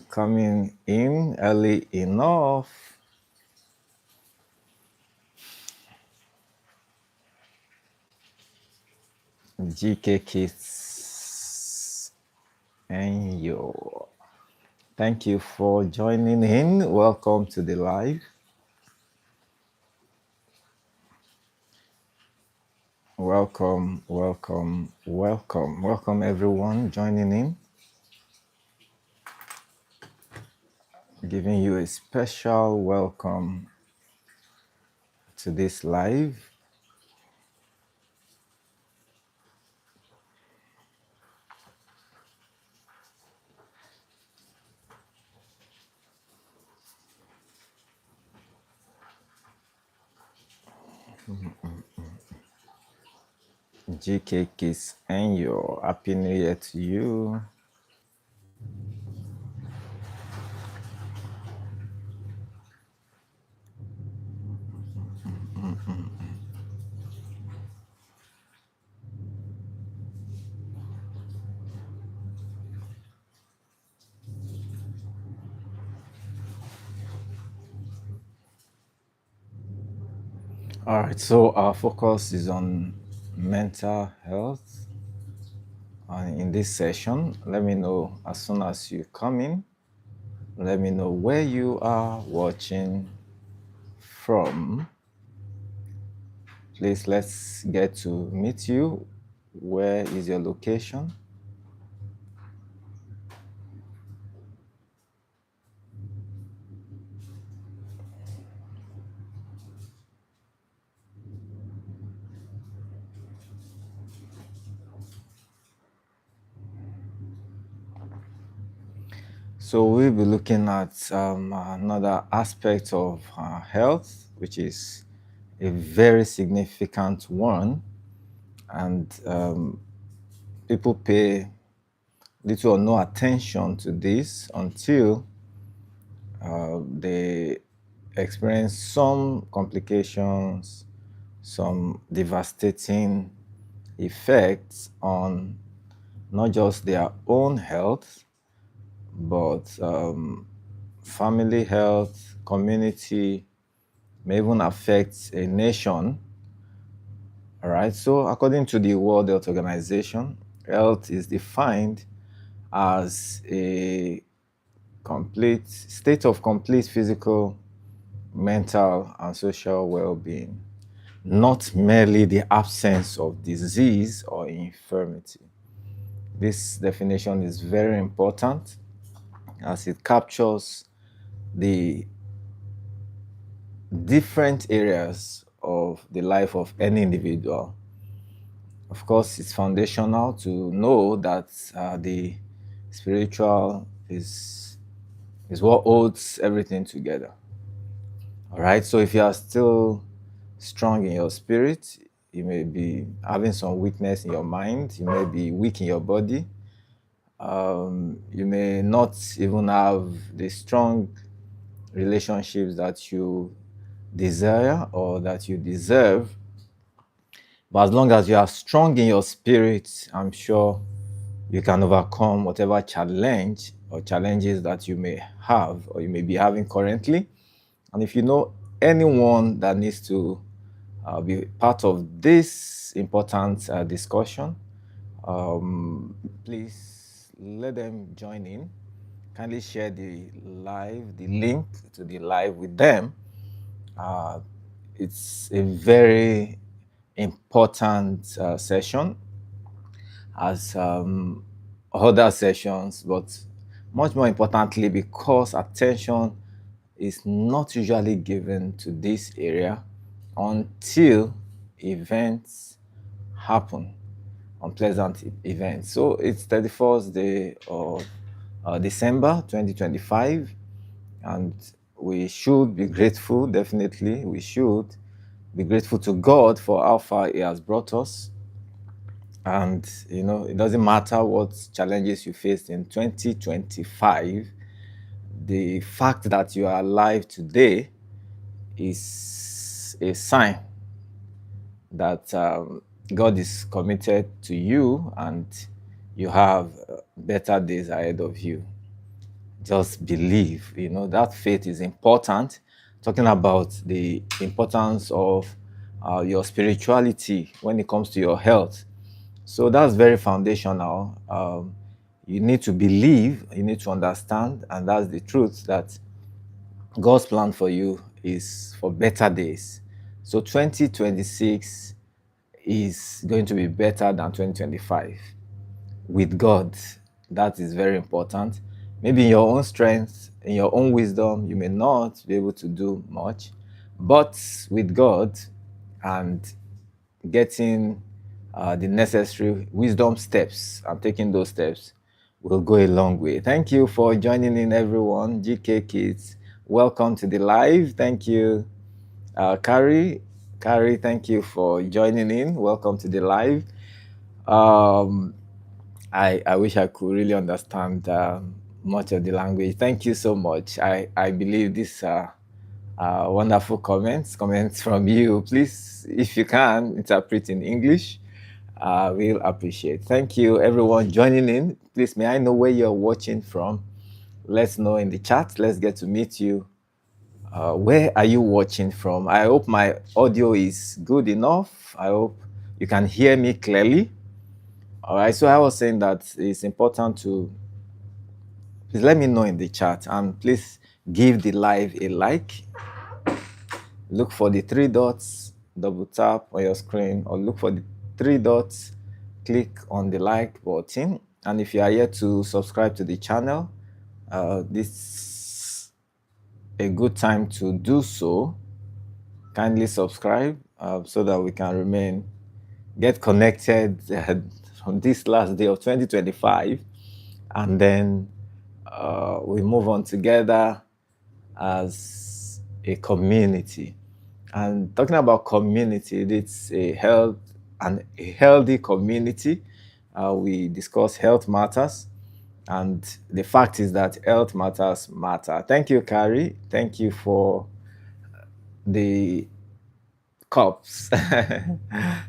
coming in early enough. GK Kids and yo. Thank you for joining in. Welcome to the live. Welcome everyone joining in. Giving you a special welcome to this live. GK Kiss and yo. Happy New Year to you. All right, so our focus is on mental health. And in this session, let me know as soon as you come in, let me know where you are watching from. Please, let's get to meet you. Where is your location? So we'll be looking at another aspect of health, which is a very significant one, and people pay little or no attention to this until they experience some complications, some devastating effects on not just their own health, but family health, community, may even affect a nation. All right. So, according to the World Health Organization, health is defined as a complete state of complete physical, mental, and social well-being, not merely the absence of disease or infirmity. This definition is very important as it captures the different areas of the life of any individual. Of course, it's foundational to know that the spiritual is what holds everything together. All right, so if you are still strong in your spirit, you may be having some weakness in your mind, you may be weak in your body, you may not even have the strong relationships that you desire or that you deserve. But as long as you are strong in your spirit, I'm sure you can overcome whatever challenge or challenges that you may have or you may be having currently. And if you know anyone that needs to be part of this important discussion, please let them join in. Kindly share the link to the live with them. It's a very important session as other sessions, but much more importantly, because attention is not usually given to this area until events happen, unpleasant events. So it's 31st day of December 2025, and we should be grateful. Definitely we should be grateful to God for how far He has brought us. And it doesn't matter what challenges you faced in 2025, the fact that you are alive today is a sign that God is committed to you and you have better days ahead of you. just believe. That faith is important. Talking about the importance of your spirituality when it comes to your health. So that's very foundational. You need to believe, you need to understand, and that's the truth, that God's plan for you is for better days. So 2026 is going to be better than 2025 with God. That is very important. Maybe in your own strength, in your own wisdom, you may not be able to do much, but with God and getting the necessary wisdom steps and taking those steps will go a long way. Thank you for joining in, everyone. GK Kids, welcome to the live. Thank you, Carrie. Carrie, thank you for joining in. Welcome to the live. Um, I wish I could really understand much of the language. Thank you so much. I believe these are wonderful comments from you. Please, if you can, interpret in English. We'll appreciate. Thank you, everyone joining in. Please, may I know where you're watching from? Let's know in the chat. Let's get to meet you. Where are you watching from? I hope my audio is good enough. I hope you can hear me clearly. All right, so I was saying that it's important to please let me know in the chat, and please give the live a like. Look for the three dots, double tap on your screen, or look for the three dots, click on the like button. And if you are yet to subscribe to the channel, this is a good time to do so. Kindly subscribe so that we can get connected on this last day of 2025, and then we move on together as a community. And talking about community, it's a healthy community. We discuss health matters, and the fact is that health matters matter. Thank you, Carrie. Thank you for the cups.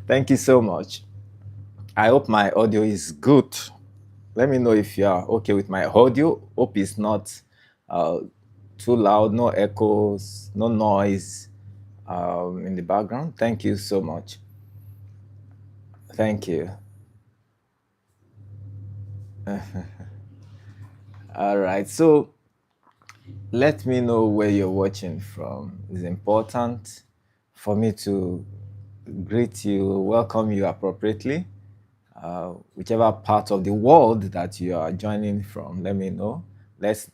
Thank you so much. I hope my audio is good. Let me know if you are okay with my audio. Hope it's not too loud, no echoes, no noise in the background. Thank you so much. Thank you. All right. So let me know where you're watching from. It's important for me to greet you, welcome you appropriately. Whichever part of the world that you are joining from, let me know. Let's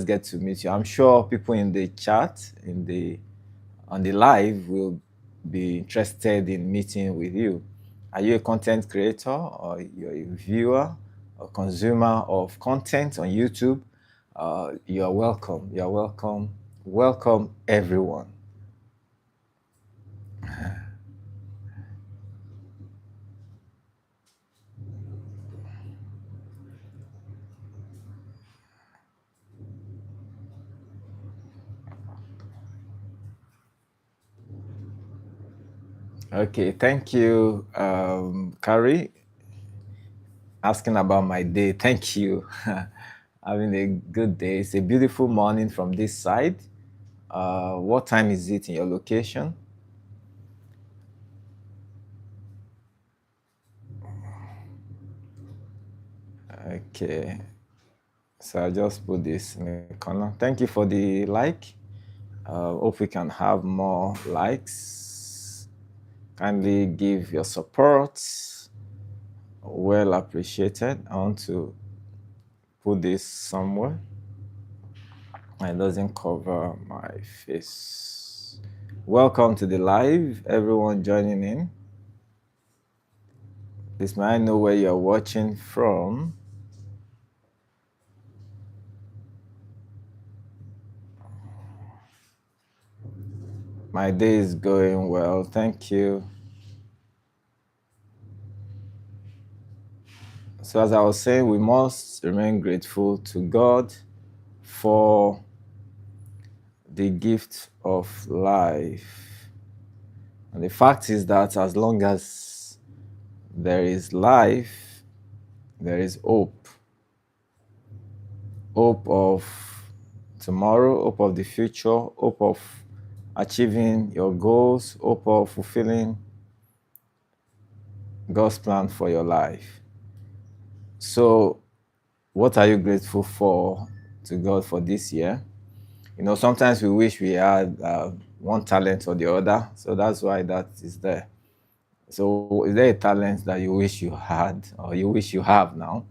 get to meet you. I'm sure people in the chat, on the live, will be interested in meeting with you. Are you a content creator, or you're a viewer or consumer of content on YouTube? You are welcome. You are welcome. Welcome, everyone. Okay, thank you, Carrie, asking about my day. Thank you. Having a good day. It's a beautiful morning from this side. What time is it in your location? Okay, so I just put this in the corner. Thank you for the like. Hope we can have more likes. Kindly give your support. Well appreciated. I want to put this somewhere. It doesn't cover my face. Welcome to the live, everyone joining in. Please, may I know where you're watching from? My day is going well, thank you. So as I was saying, we must remain grateful to God for the gift of life. And the fact is that as long as there is life, there is hope. hope of tomorrow, hope of the future, hope of achieving your goals, hope of fulfilling God's plan for your life. So, what are you grateful for to God for this year? Sometimes we wish we had one talent or the other, so that's why that is there. So, is there a talent that you wish you had or you wish you have now?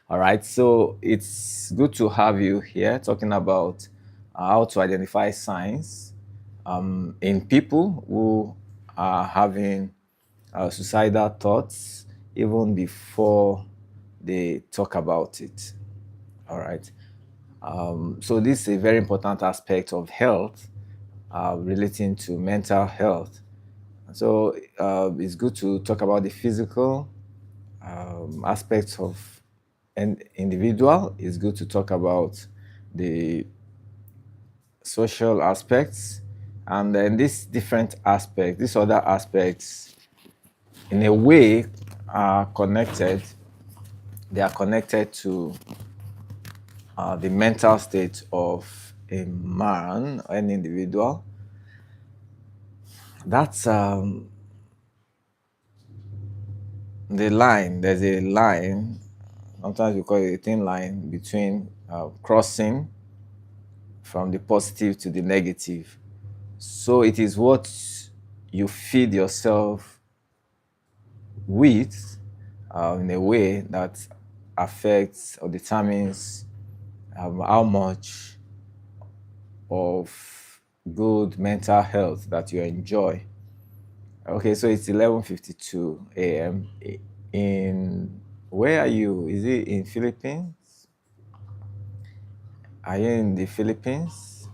All right, so it's good to have you here talking about how to identify signs in people who are having suicidal thoughts even before they talk about it. All right. So this is a very important aspect of health relating to mental health. So it's good to talk about the physical aspects of an individual. It's good to talk about the social aspects, and then these different aspects, these other aspects, in a way, are connected. They are connected to the mental state of a man or an individual. That's the line. There's a line, sometimes we call it a thin line, between crossing from the positive to the negative. So it is what you feed yourself with in a way that affects or determines how much of good mental health that you enjoy. Okay, so it's 11:52 a.m. In where are you? Is it in Philippines? Are you in the Philippines?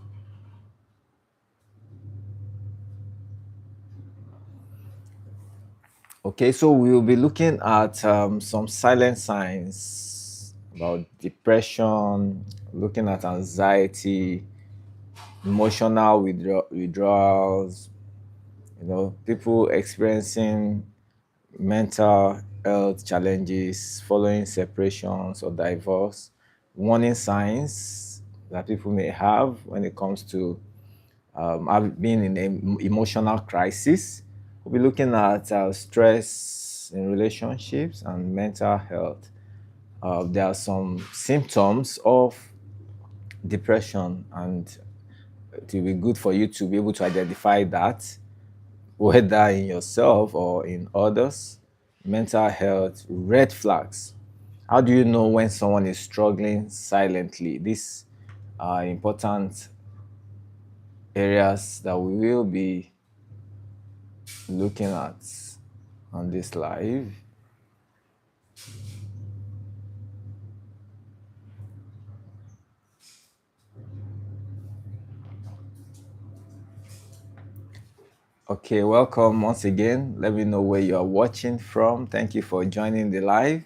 Okay, so we'll be looking at some silent signs about depression, looking at anxiety, emotional withdrawals, people experiencing mental health challenges following separations or divorce, warning signs that people may have when it comes to being in an emotional crisis. We'll be looking at stress in relationships and mental health. There are some symptoms of depression, and it will be good for you to be able to identify that, whether in yourself or in others. Mental health, red flags. How do you know when someone is struggling silently? These are important areas that we will be looking at on this live. Okay, welcome once again. Let me know where you are watching from. Thank you for joining the live.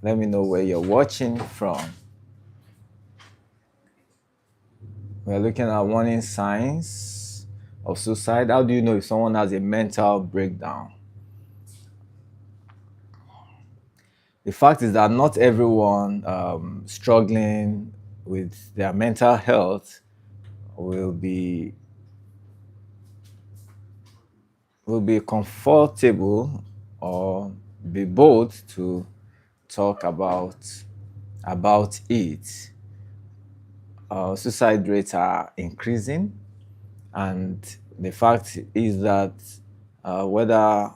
Let me know where you're watching from. We're looking at warning signs of suicide. How do you know if someone has a mental breakdown? The fact is that not everyone struggling with their mental health will be comfortable or be bold to talk about it. Suicide rates are increasing, and the fact is that whether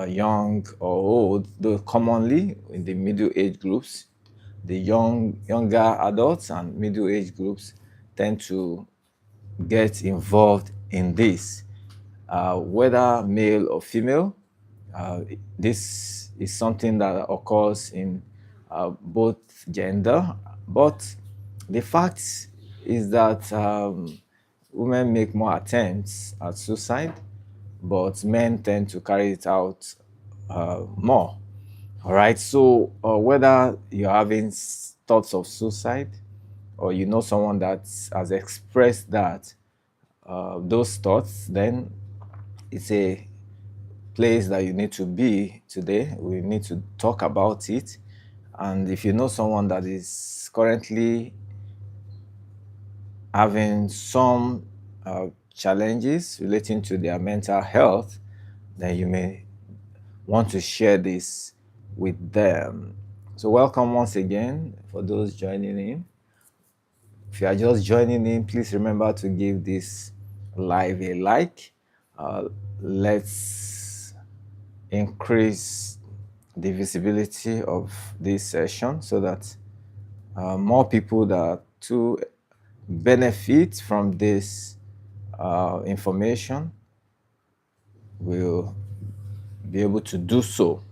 young or old, though commonly in the middle age groups, the younger adults and middle age groups tend to get involved in this, whether male or female. This is something that occurs in both gender, but the fact is that women make more attempts at suicide, but men tend to carry it out more. All right. So whether you're having thoughts of suicide or you know someone that has expressed that those thoughts, then it's a place that you need to be today. We need to talk about it And if you know someone that is currently having some challenges relating to their mental health, then you may want to share this with them. So, welcome once again for those joining in. If you are just joining in, please remember to give this live a like. Let's increase the visibility of this session so that more people that to benefit from this information will be able to do so.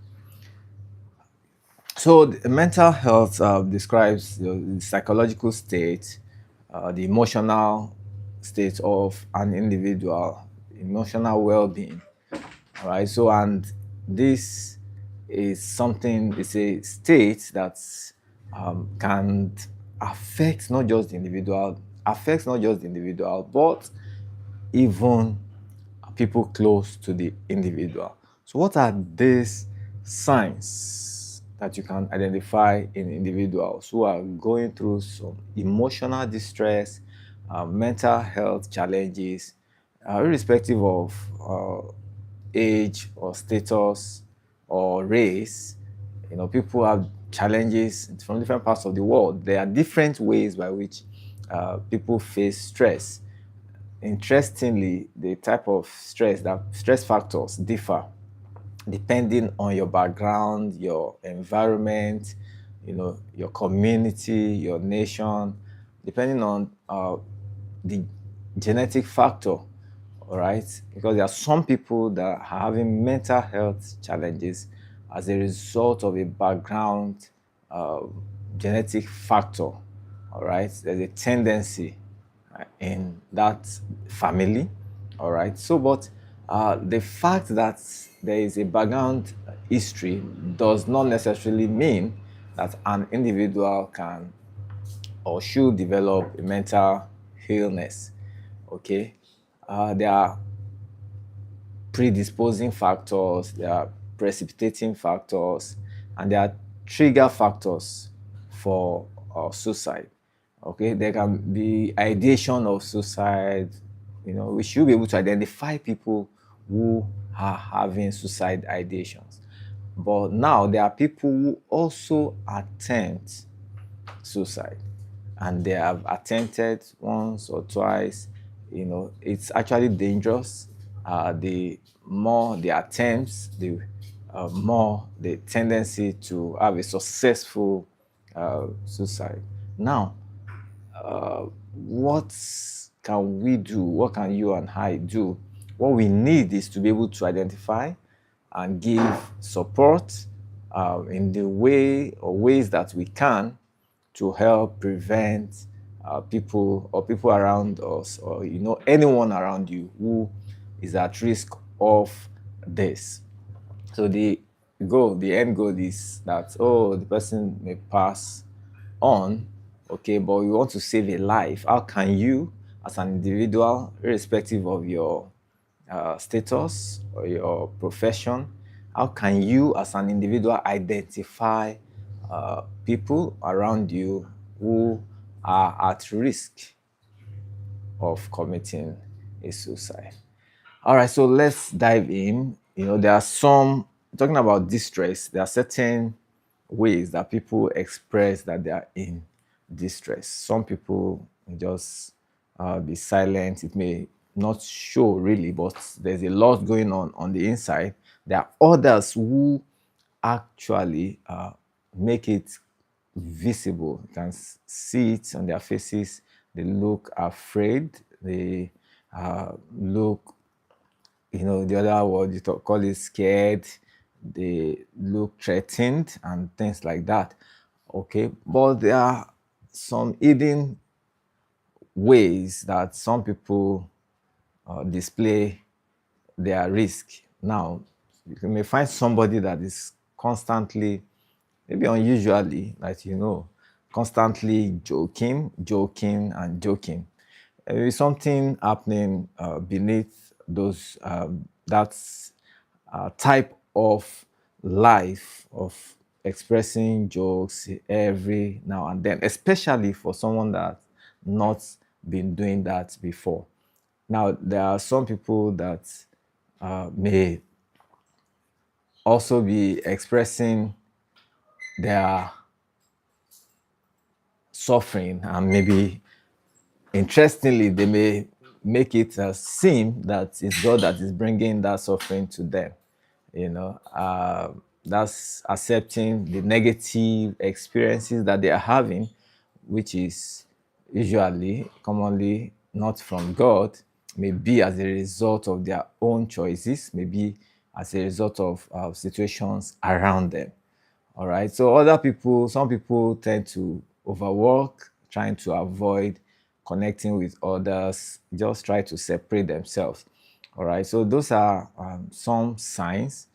So, the mental health describes the psychological state, the emotional state of an individual, emotional well-being. All right. So, and this is something. It's a state that can affects not just the individual, but even people close to the individual. So, what are these signs that you can identify in individuals who are going through some emotional distress, mental health challenges, irrespective of age or status or race? You know, people have challenges from different parts of the world. There are different ways by which people face stress. Interestingly, the type of stress factors differ depending on your background, your environment, you know, your community, your nation, depending on the genetic factor. All right, because there are some people that are having mental health challenges as a result of a background uh, genetic factor. All right, there's a tendency in that family. All right. So, but the fact that there is a background history does not necessarily mean that an individual can or should develop a mental illness. Okay. There are predisposing factors, there are precipitating factors, and there are trigger factors for suicide. Okay, there can be ideation of suicide. You know, we should be able to identify people who are having suicide ideations. But now there are people who also attempt suicide, and they have attempted once or twice. You know, it's actually dangerous. The more the attempts, the more the tendency to have a successful suicide. Now, what can we do? What can you and I do? What we need is to be able to identify and give support in the way or ways that we can to help prevent people or people around us, or you know, anyone around you who is at risk of this. So the end goal is that, oh, the person may pass on, okay, but we want to save a life. How can you, as an individual, irrespective of your status or your profession, how can you, as an individual, identify people around you who are at risk of committing a suicide? All right, so let's dive in. You know, there are some, talking about distress, there are certain ways that people express that they are in distress. Some people just be silent. It may not show really, but there's a lot going on the inside. There are others who actually make it visible. You can see it on their faces. They look afraid. They look, you know, the other word you call it scared. They look threatened and things like that. Okay, but there are some hidden ways that some people display their risk. Now, you may find somebody that is constantly, maybe unusually, like, you know, constantly joking, and joking. There is something happening beneath those that type of life of expressing jokes every now and then, especially for someone that not been doing that before. Now, there are some people that may also be expressing their suffering, and maybe interestingly, they may make it seem that it's God that is bringing that suffering to them. You know, that's accepting the negative experiences that they are having, which is usually, commonly not from God, maybe as a result of their own choices, maybe as a result of situations around them. All right. So other people, some people tend to overwork, trying to avoid connecting with others, just try to separate themselves. All right. So those are some signs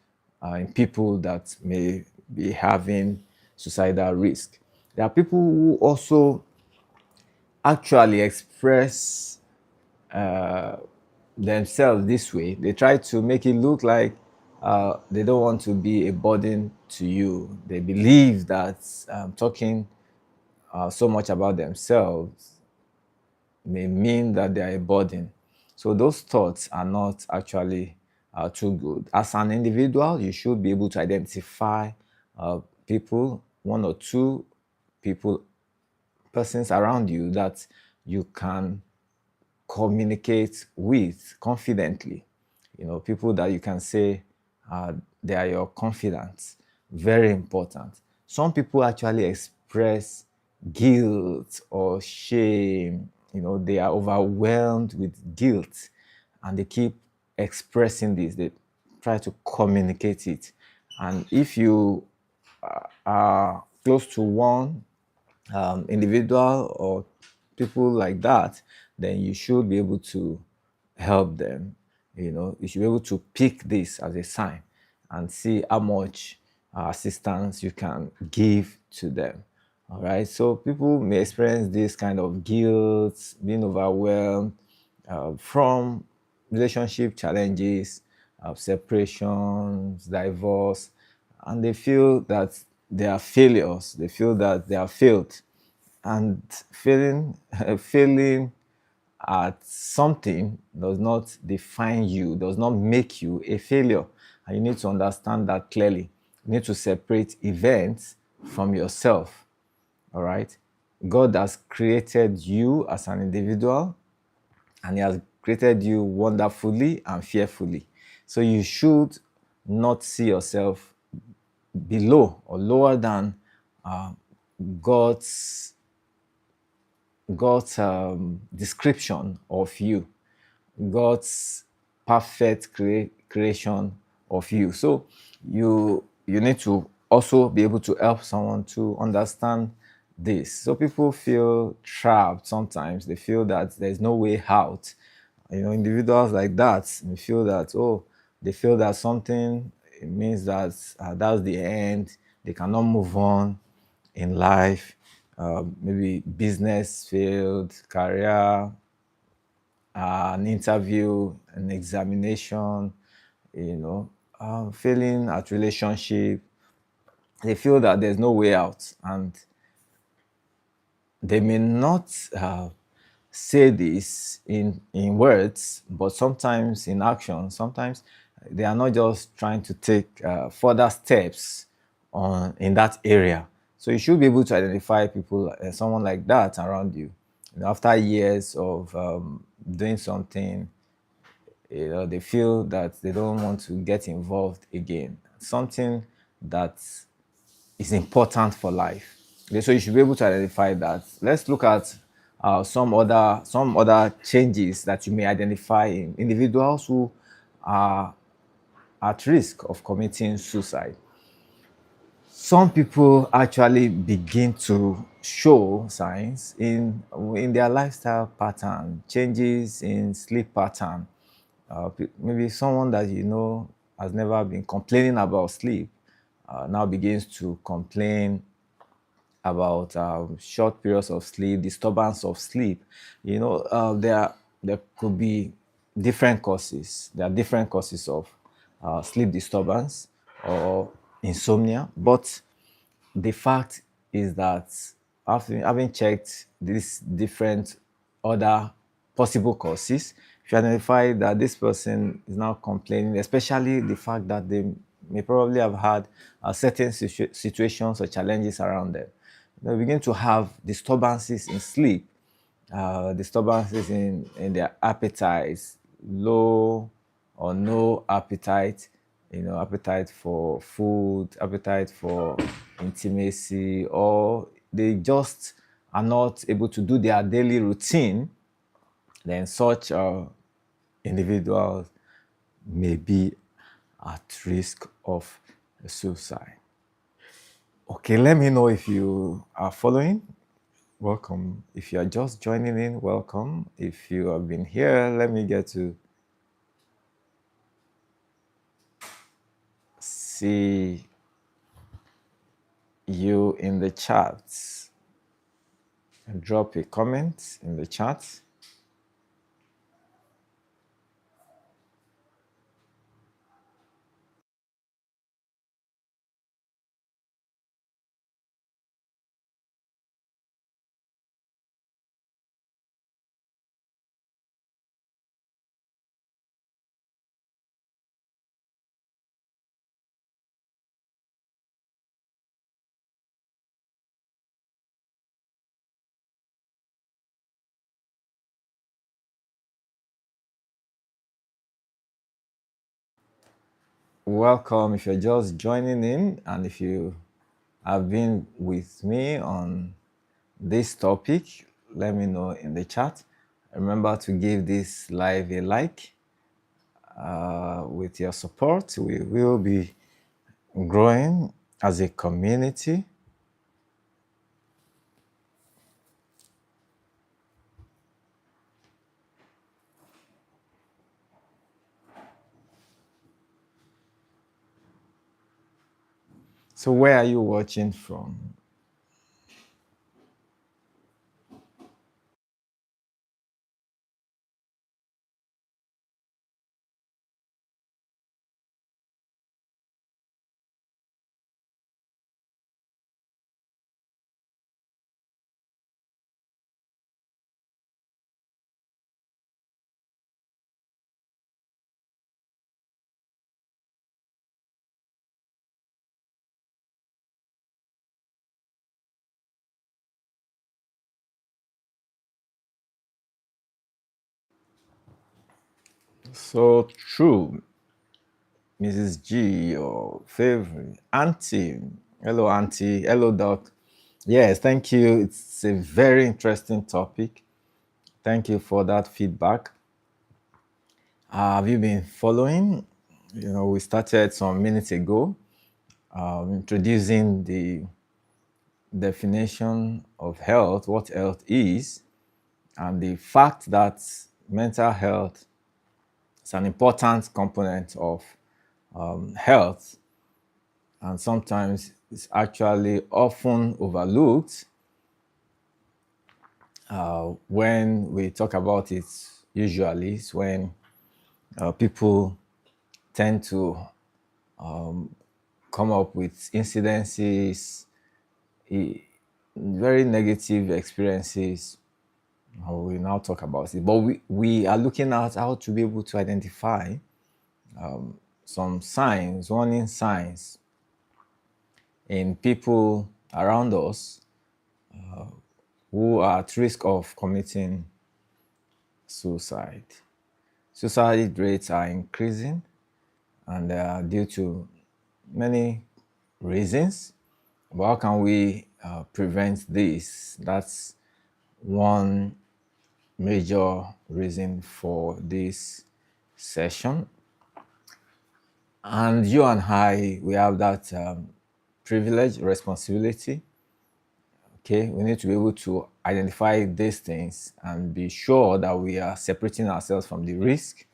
in people that may be having suicidal risk. There are people who also actually express themselves this way. They try to make it look like they don't want to be a burden to you. They believe that talking so much about themselves may mean that they are a burden. So those thoughts are not actually too good. As an individual, you should be able to identify people, one or two people, persons around you that you can communicate with confidently. You know, people that you can say they are your confidants. Very important. Some people actually express guilt or shame. You know, they are overwhelmed with guilt and they keep expressing this. They try to communicate it. And if you are close to one individual or people like that, then you should be able to help them. You know, you should be able to pick this as a sign and see how much assistance you can give to them. All right. So people may experience this kind of guilt, being overwhelmed from relationship challenges, separations, divorce, and they feel that they are failures. They feel that they are failed, and failing at something does not define you, does not make you a failure. And you need to understand that clearly. You need to separate events from yourself. All right. God has created you as an individual, and He has created you wonderfully and fearfully. So you should not see yourself below or lower than uh, God's description of you, God's perfect creation of you. So you need to also be able to help someone to understand this. So people feel trapped sometimes. They feel that there's no way out. You know, individuals like that, they feel that, oh, they feel that something, it means that that's the end. They cannot move on in life. Maybe business failed, career, an interview, an examination, you know, failing at relationship. They feel that there's no way out, and they may not say this in words, but sometimes in action. Sometimes they are not just trying to take further steps on in that area. So you should be able to identify people, someone like that around you. You know, after years of doing something, you know, they feel that they don't want to get involved again. Something that is important for life. Okay, so you should be able to identify that. Let's look at some other changes that you may identify in individuals who are at risk of committing suicide. Some people actually begin to show signs in their lifestyle pattern, changes in sleep pattern. Maybe someone that you know has never been complaining about sleep now begins to complain about short periods of sleep, disturbance of sleep. You know, there could be different causes. There are different causes of sleep disturbance or insomnia, but the fact is that after having checked these different other possible causes, if you identify that this person is now complaining, especially the fact that they may probably have had certain situations or challenges around them, they begin to have disturbances in sleep, disturbances in their appetites, low or no appetite, appetite for food, appetite for intimacy, or they just are not able to do their daily routine, then such individuals may be at risk of suicide. Okay, let me know if you are following. Welcome. If you are just joining in, welcome. If you have been here, let me get to see you in the chat. Drop a comment in the chat. Welcome if you're just joining in, and if you have been with me on this topic, let me know in the chat. Remember to give this live a like. With your support, we will be growing as a community. So where are you watching from? So true, Mrs. G, your favorite auntie. Hello, auntie. Hello, doc. Yes, thank you. It's a very interesting topic. Thank you for that feedback. Have you been following? We started some minutes ago introducing the definition of health, what health is, and the fact that mental health is an important component of health, and sometimes it's actually often overlooked. When we talk about it, usually it's when people tend to come up with incidences, very negative experiences. We now talk about it, but we are looking at how to be able to identify some signs, warning signs in people around us who are at risk of committing suicide. Suicide rates are increasing, and they are due to many reasons. But how can we prevent this? That's one major reason for this session. And you and I, we have that privilege, responsibility. Okay, we need to be able to identify these things and be sure that we are separating ourselves from the risk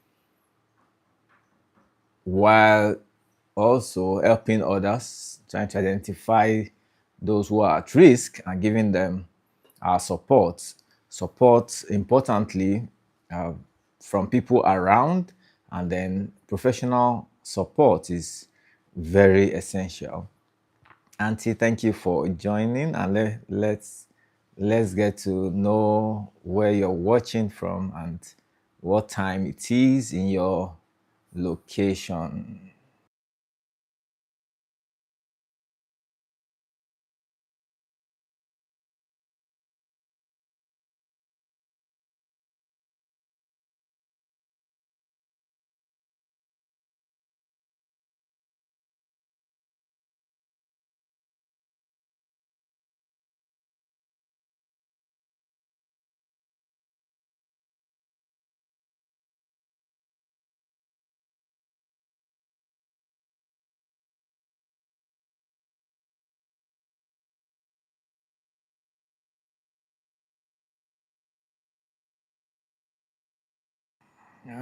while also helping others, trying to identify those who are at risk and giving them our support. Support, importantly, from people around, and then professional support is very essential. Auntie, thank you for joining, and let's get to know where you're watching from and what time it is in your location.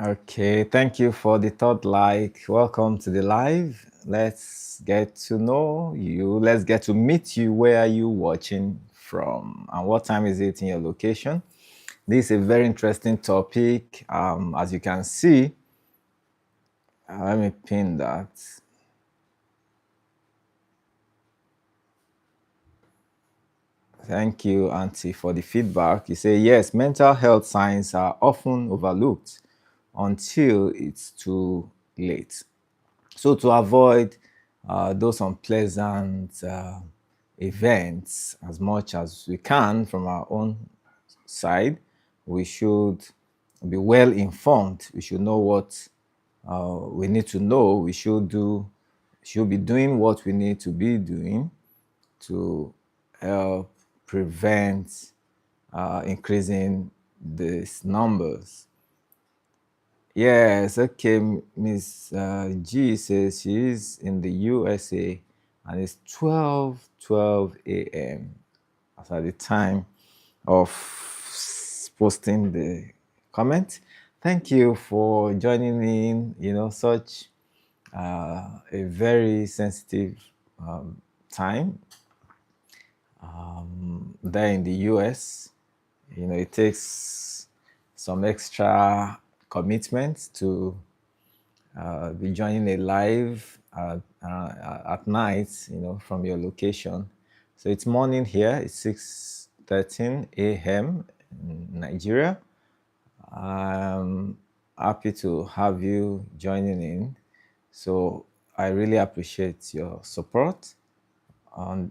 Okay, thank you for the third like. Welcome to the live. Let's get to know you. Let's get to meet you. Where are you watching from? And what time is it in your location? This is a very interesting topic. As you can see, let me pin that. Thank you, Auntie, for the feedback. You say, yes, mental health signs are often overlooked until it's too late. So, to avoid those unpleasant events as much as we can from our own side, we should be well informed. We should know what we need to know. Should be doing what we need to be doing to help prevent increasing these numbers. Yes, okay. Miss G says she is in the USA and it's 12 a.m. as at the time of posting the comment. Thank you for joining in, such a very sensitive time there in the US. It takes some extra commitment to be joining a live at night, from your location. So it's morning here. It's 6:13 a.m. in Nigeria. I'm happy to have you joining in. So I really appreciate your support on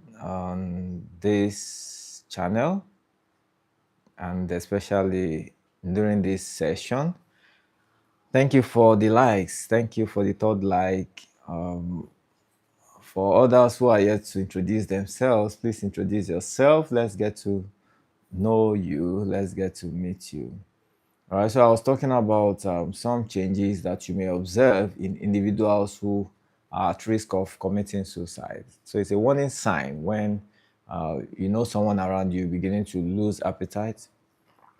this channel, and especially during this session. Thank you for the likes. Thank you for the third like. For others who are yet to introduce themselves, please introduce yourself. Let's get to know you. Let's get to meet you. All right. So I was talking about some changes that you may observe in individuals who are at risk of committing suicide. So it's a warning sign when you know someone around you beginning to lose appetite.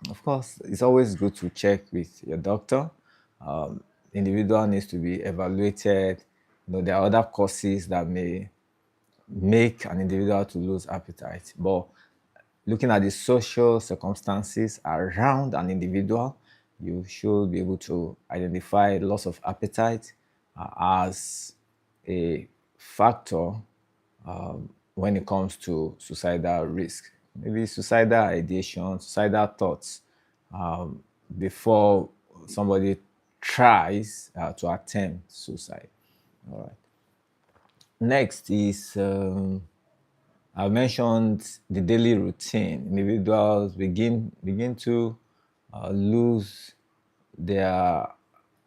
Of course, it's always good to check with your doctor. Individual needs to be evaluated. There are other causes that may make an individual to lose appetite. But looking at the social circumstances around an individual, you should be able to identify loss of appetite as a factor when it comes to suicidal risk. Maybe suicidal ideation, suicidal thoughts before somebody tries to attempt suicide. All right. Next is I mentioned the daily routine. Individuals begin to lose their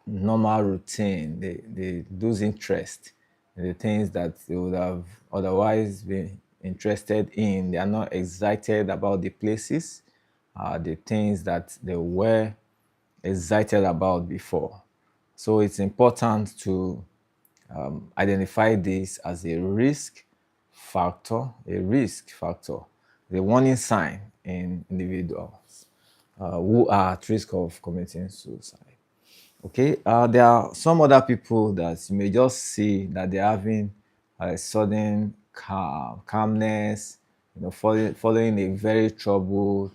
normal routine. They lose interest in the things that they would have otherwise been interested in. They are not excited about the places, the things that they were excited about before. So it's important to identify this as a risk factor, the warning sign in individuals who are at risk of committing suicide. Okay, there are some other people that you may just see that they're having a sudden calmness, following a very troubling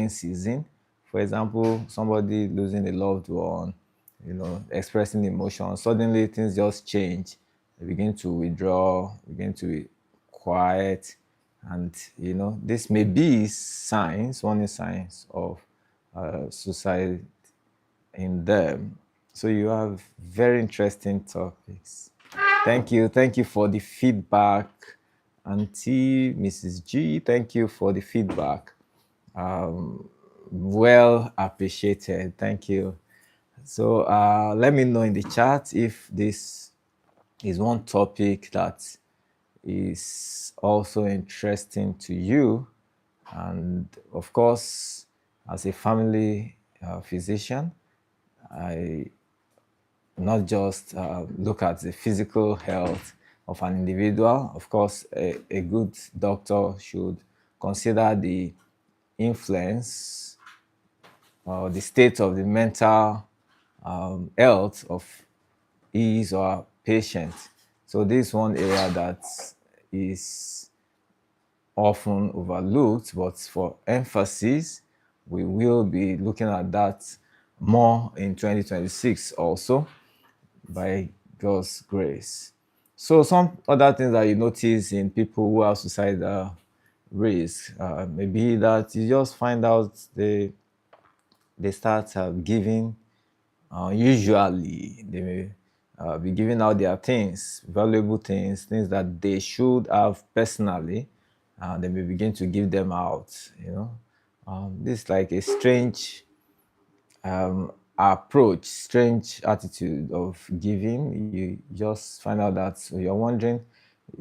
season. For example, somebody losing a loved one, expressing emotion. Suddenly, things just change. they begin to withdraw, begin to be quiet, and this may be signs, warning signs of suicide in them. So you have very interesting topics. Thank you for the feedback, Auntie Mrs. G. Thank you for the feedback. Well appreciated. Thank you. So let me know in the chat if this is one topic that is also interesting to you. And of course, as a family physician, I not just look at the physical health of an individual. Of course, a good doctor should consider the influence or the state of the mental health of his or patient. So this is one area that is often overlooked, but for emphasis, we will be looking at that more in 2026 also, by God's grace. So some other things that you notice in people who have suicidal risk, maybe that you just find out they start giving. Usually, they may be giving out their things, valuable things, things that they should have personally. They may begin to give them out. This is like a strange approach, strange attitude of giving. You just find out that you're wondering,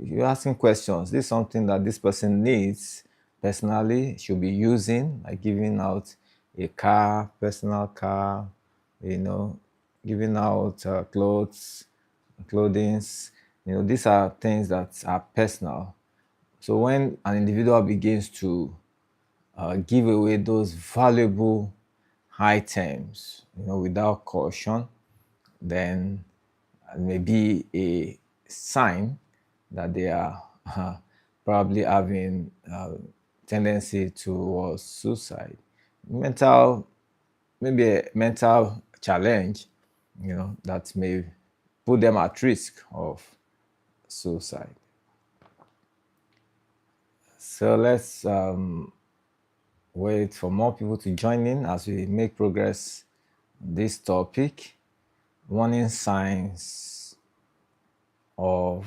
you're asking questions. This is something that this person needs personally, should be using, like giving out a car, personal car, you know, giving out clothes, clothings. These are things that are personal. So when an individual begins to give away those valuable items, without caution, then maybe a sign that they are probably having tendency towards suicide. Mental, maybe a mental challenge, that may put them at risk of suicide. So let's wait for more people to join in as we make progress on this topic. Warning signs of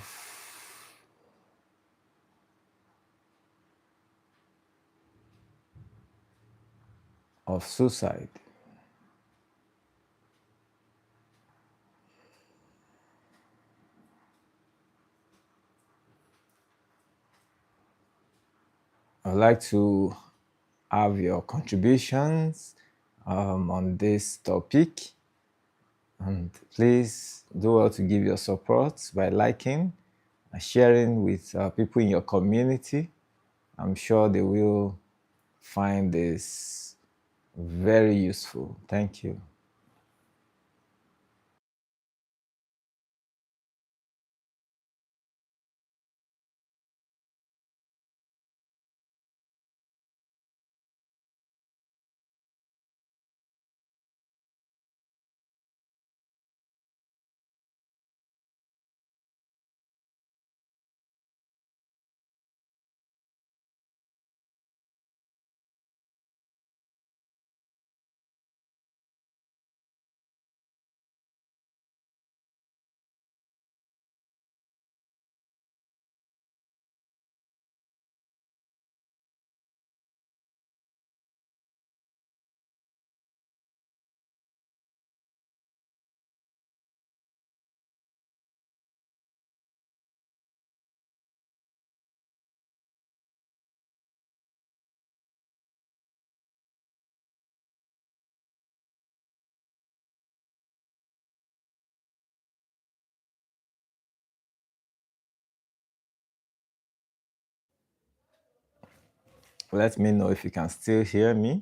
suicide. I'd like to have your contributions on this topic, and please do well to give your support by liking and sharing with people in your community. I'm sure they will find this very useful. Thank you. Let me know if you can still hear me.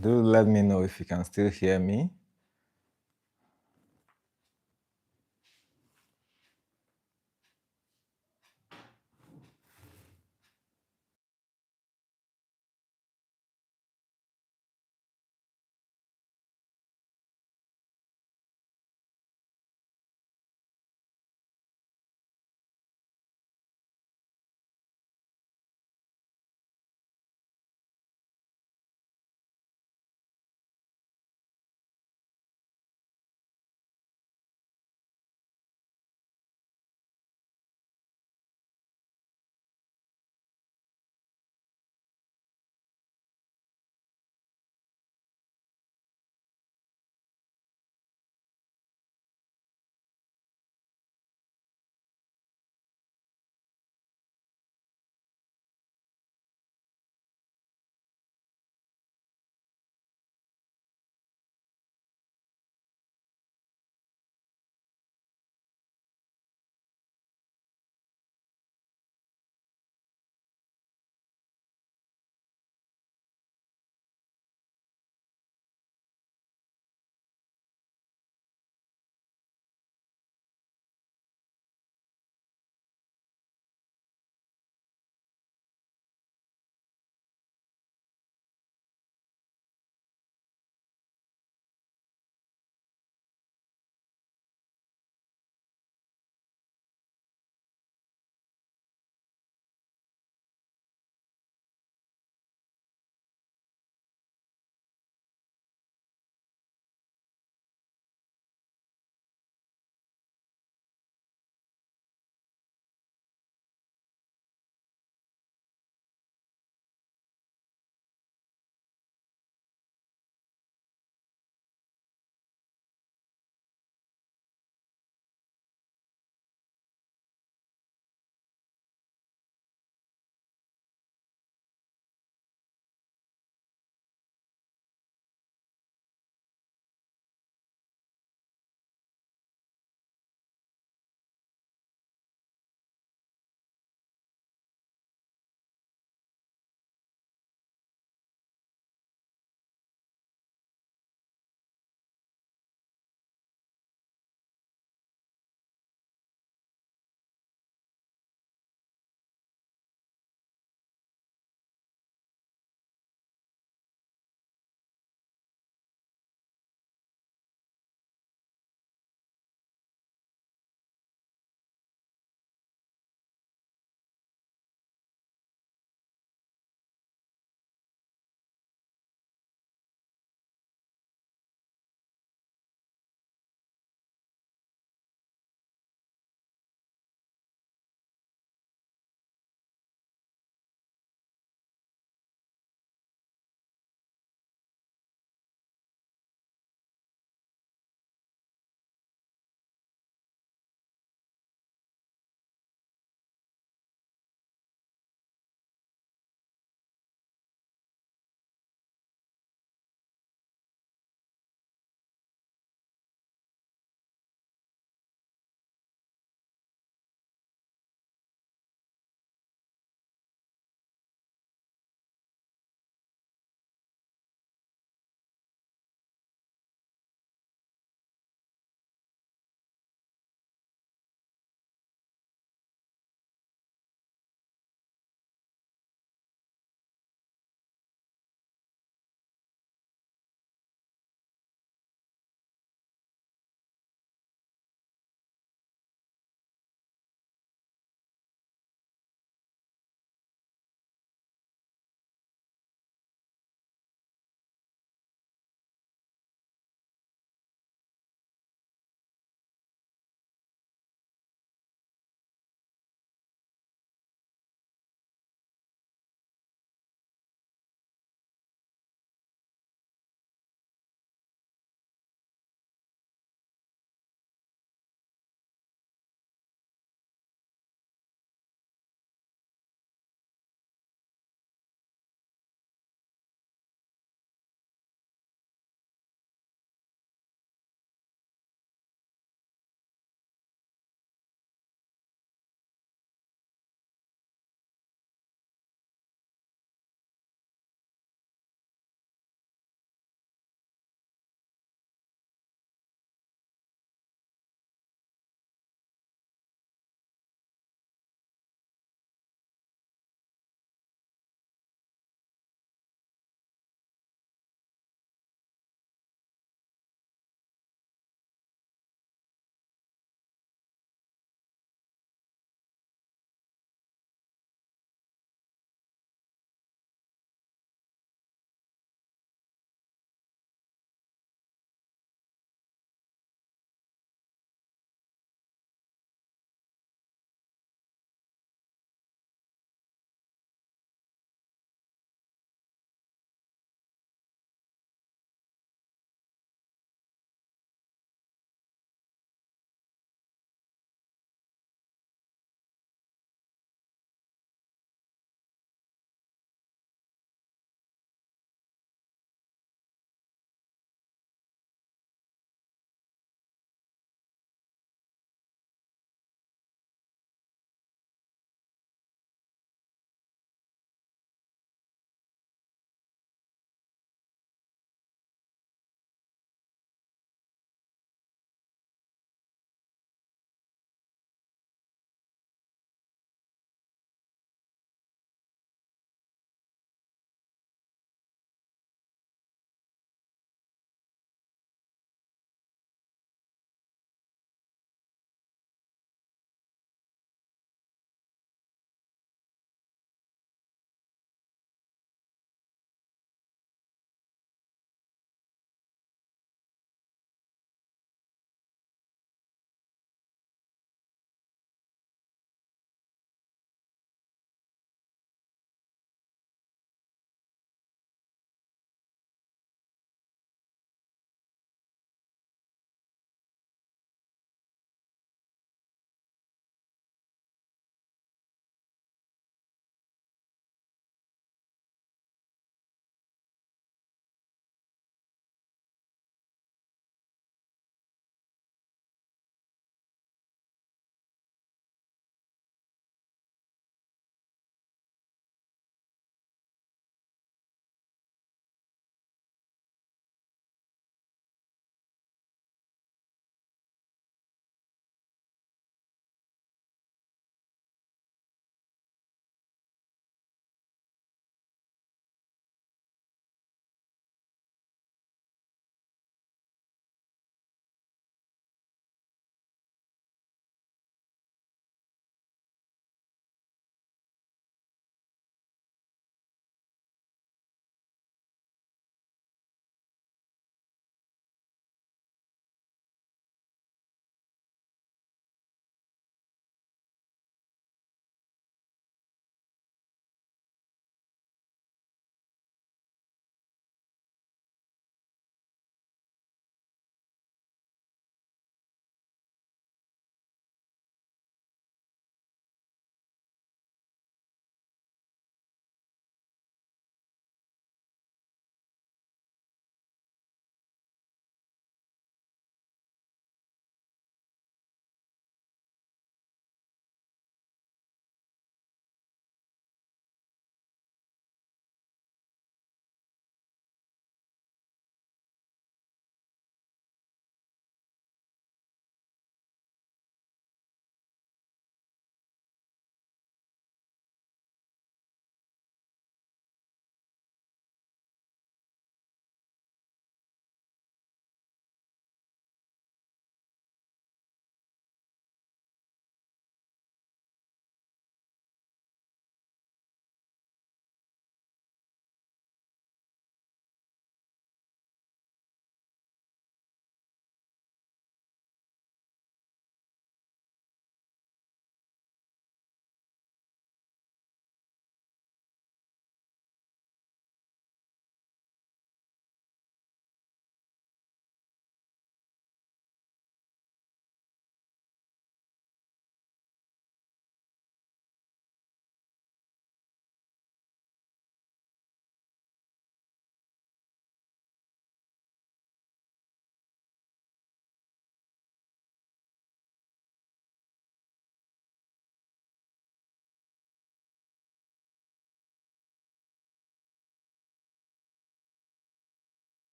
Do let me know if you can still hear me.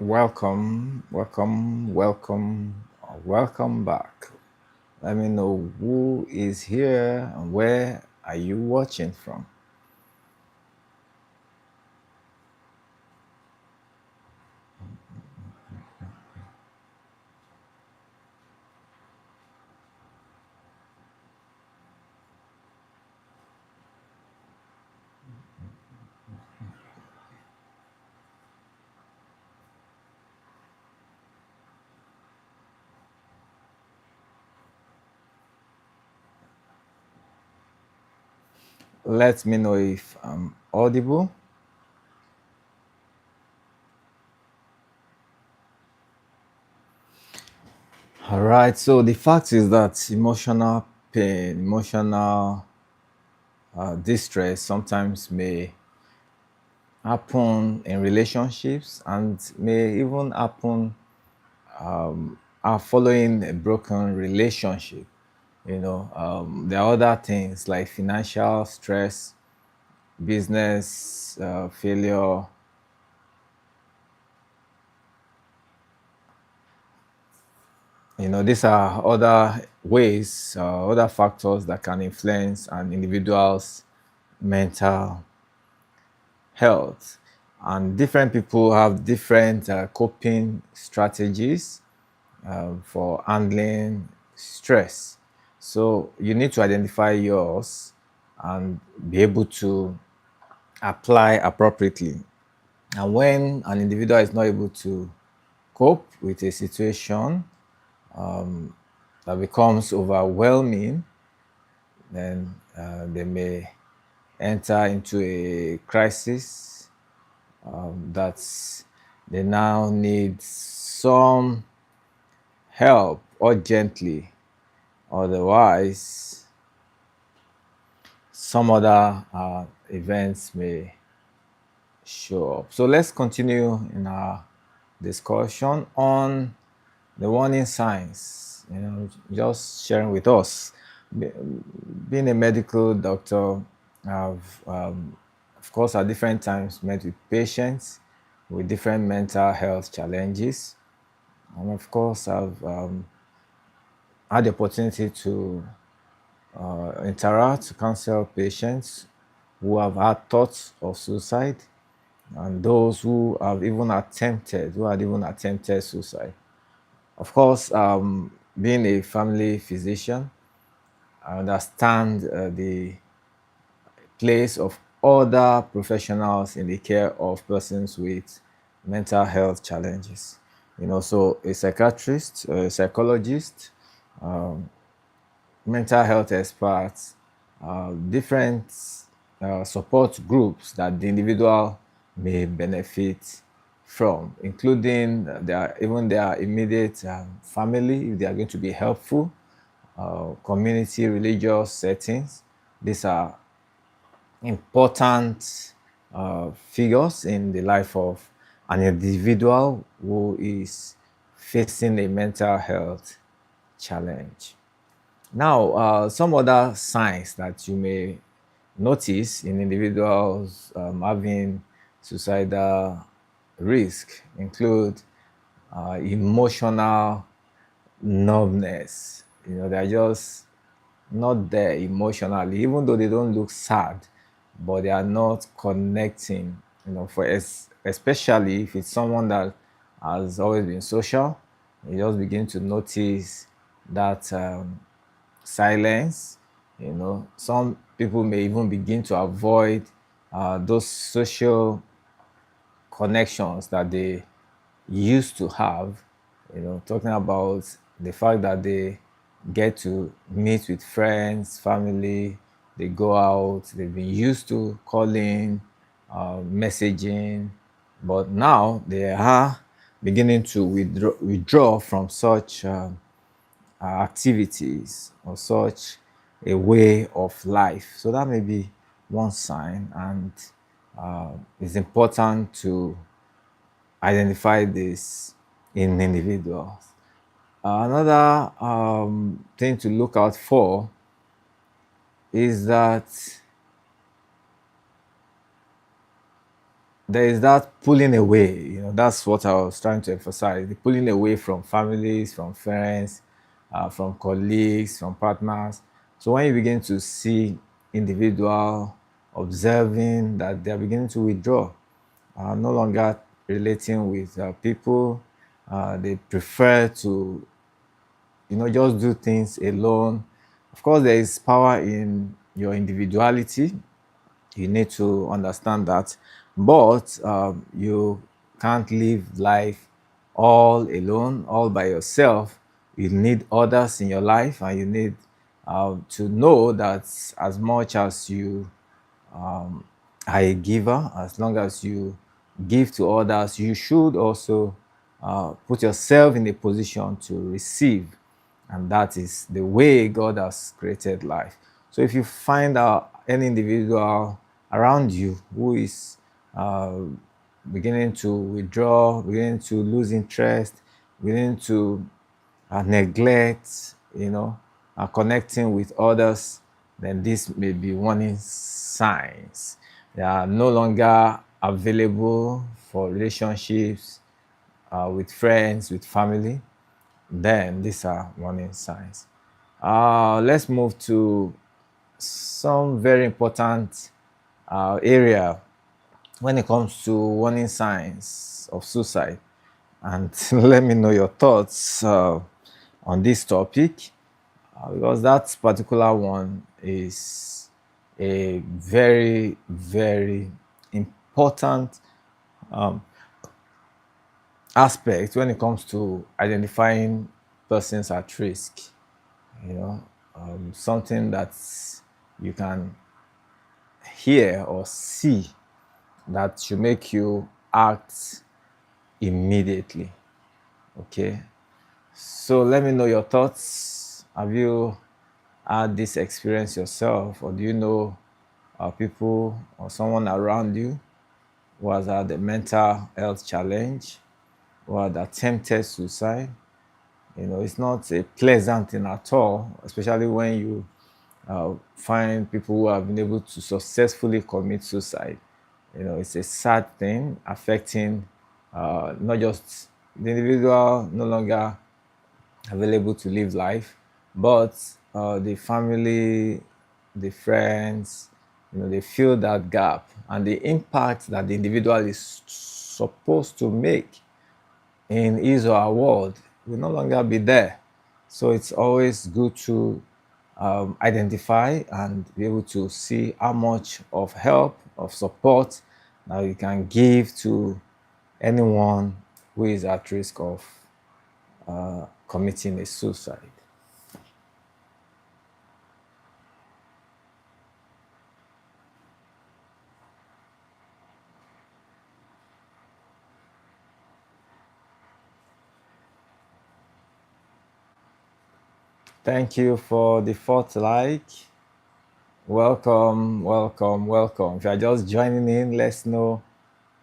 Welcome, welcome, welcome, welcome back. Let me know who is here and where are you watching from. Let me know if I'm audible. All right, so the fact is that emotional pain, emotional distress sometimes may happen in relationships and may even happen following a broken relationship. There are other things like financial stress, business failure. These are other ways, other factors that can influence an individual's mental health. And different people have different coping strategies for handling stress. So you need to identify yours and be able to apply appropriately. And when an individual is not able to cope with a situation that becomes overwhelming, then they may enter into a crisis that they now need some help urgently. Otherwise, some other events may show up. So let's continue in our discussion on the warning signs. Just sharing with us. Being a medical doctor, I've of course at different times met with patients with different mental health challenges, and of course I've had the opportunity to interact, to counsel patients who have had thoughts of suicide and those who had even attempted suicide. Of course, being a family physician, I understand the place of other professionals in the care of persons with mental health challenges. So a psychiatrist, a psychologist, mental health experts, different support groups that the individual may benefit from, including even their immediate family, if they are going to be helpful, community, religious settings. These are important figures in the life of an individual who is facing a mental health challenge. Now, some other signs that you may notice in individuals having suicidal risk include emotional numbness. They're just not there emotionally, even though they don't look sad, but they are not connecting. Especially if it's someone that has always been social, you just begin to notice that silence. Some people may even begin to avoid those social connections that they used to have. Talking about the fact that they get to meet with friends, family, they go out, they've been used to calling, messaging, but now they are beginning to withdraw from such activities or such a way of life. So that may be one sign, and it's important to identify this in individuals. Another thing to look out for is that there is that pulling away. That's what I was trying to emphasize: the pulling away from families, from friends, from colleagues, from partners. So when you begin to see individual observing that they are beginning to withdraw, no longer relating with people, they prefer to just do things alone. Of course, there is power in your individuality. You need to understand that, but you can't live life all alone, all by yourself. You need others in your life, and you need to know that as much as you are a giver, as long as you give to others, you should also put yourself in a position to receive. And that is the way God has created life. So if you find out any individual around you who is uh, beginning to withdraw, beginning to lose interest, beginning to neglect, connecting with others, then this may be warning signs. They are no longer available for relationships with friends, with family. Then these are warning signs. Let's move to some very important area when it comes to warning signs of suicide. And let me know your thoughts on this topic, because that particular one is a very, very important aspect when it comes to identifying persons at risk. Something that you can hear or see that should make you act immediately. Okay. So let me know your thoughts. Have you had this experience yourself, or do you know people or someone around you who has had a mental health challenge, who had attempted suicide? It's not a pleasant thing at all, especially when you find people who have been able to successfully commit suicide. It's a sad thing affecting not just the individual no longer available to live life, but the family, the friends, they fill that gap, and the impact that the individual is supposed to make in his or her world will no longer be there. So it's always good to identify and be able to see how much of help, of support that you can give to anyone who is at risk of committing a suicide. Thank you for the fourth like. Welcome, welcome, welcome. If you are just joining in, let's know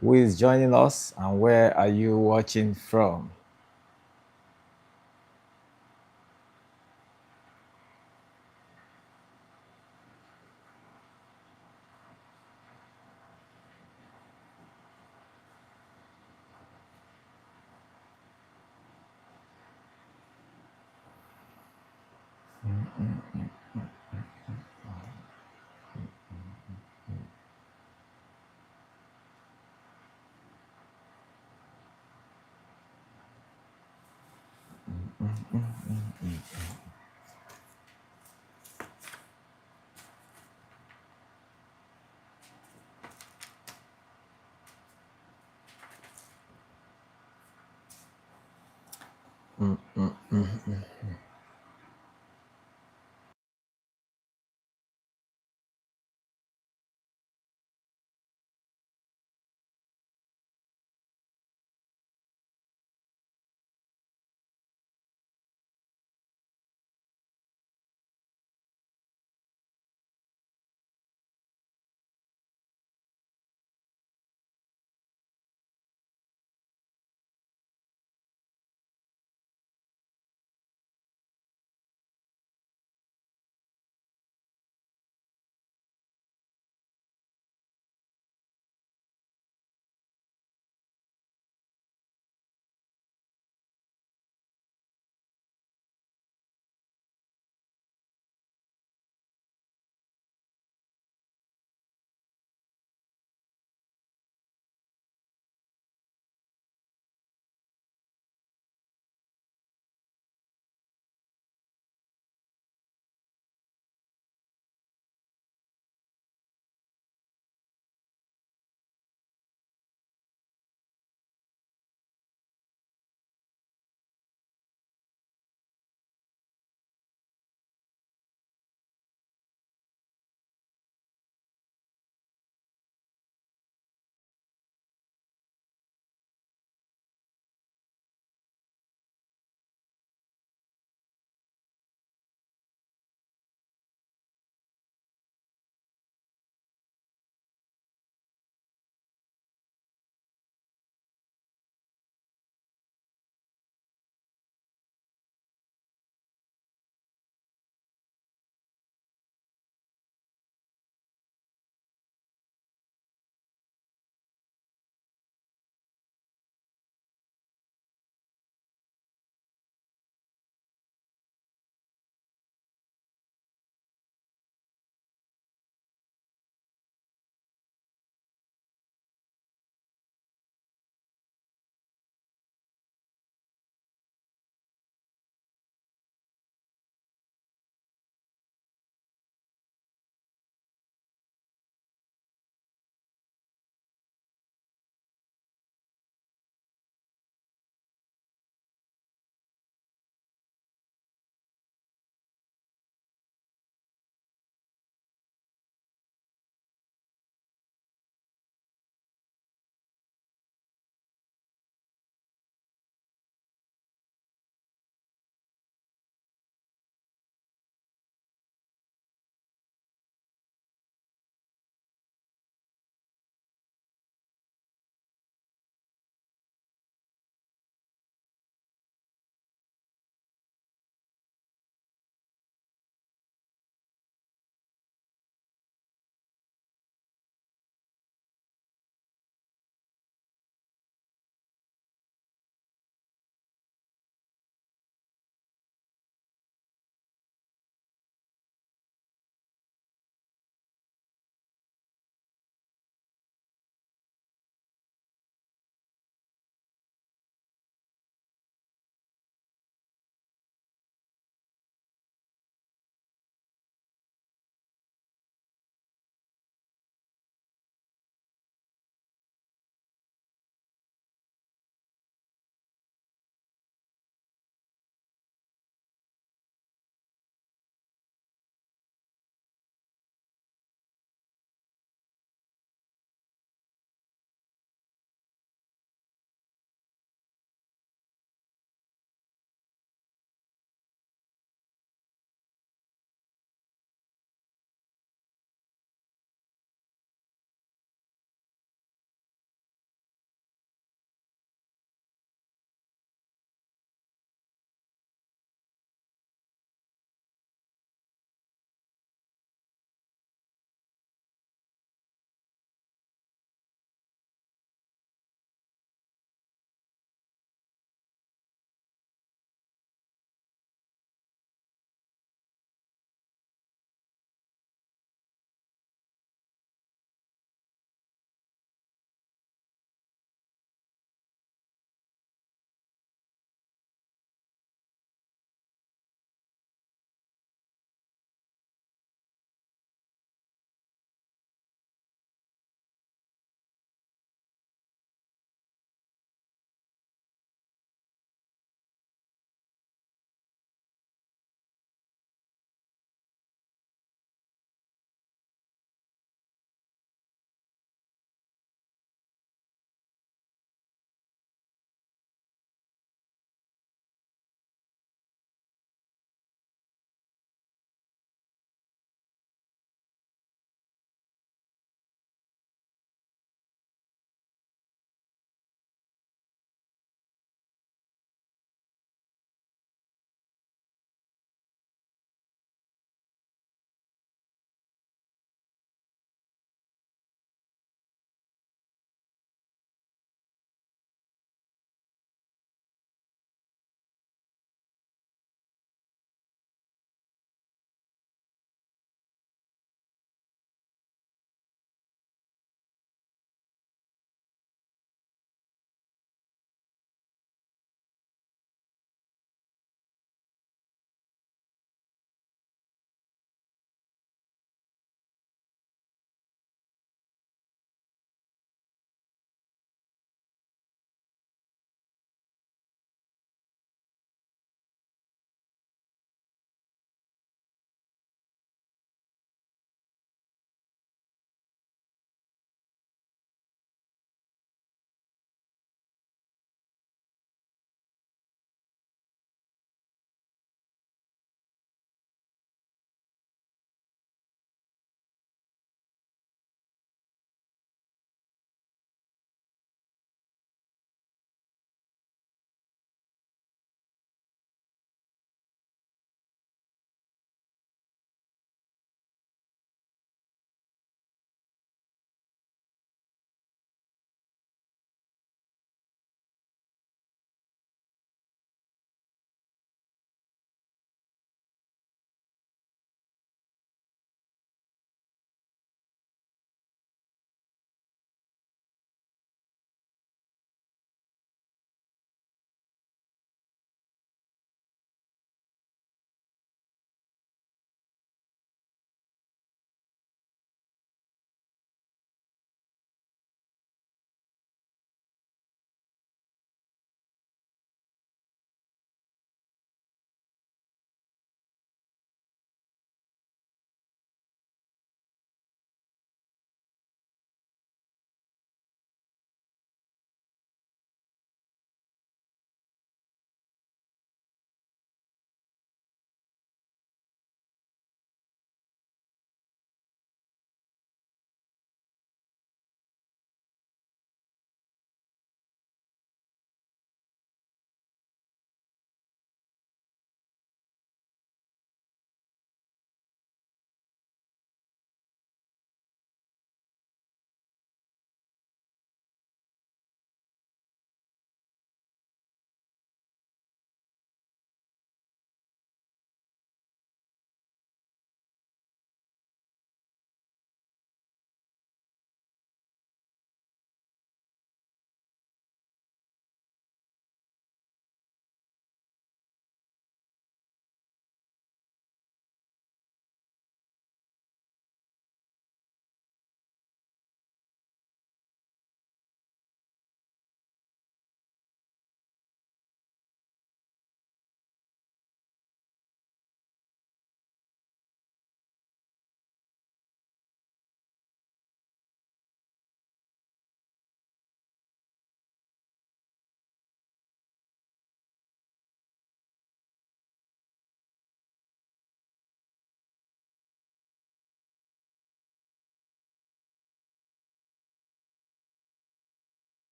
who is joining us and where are you watching from.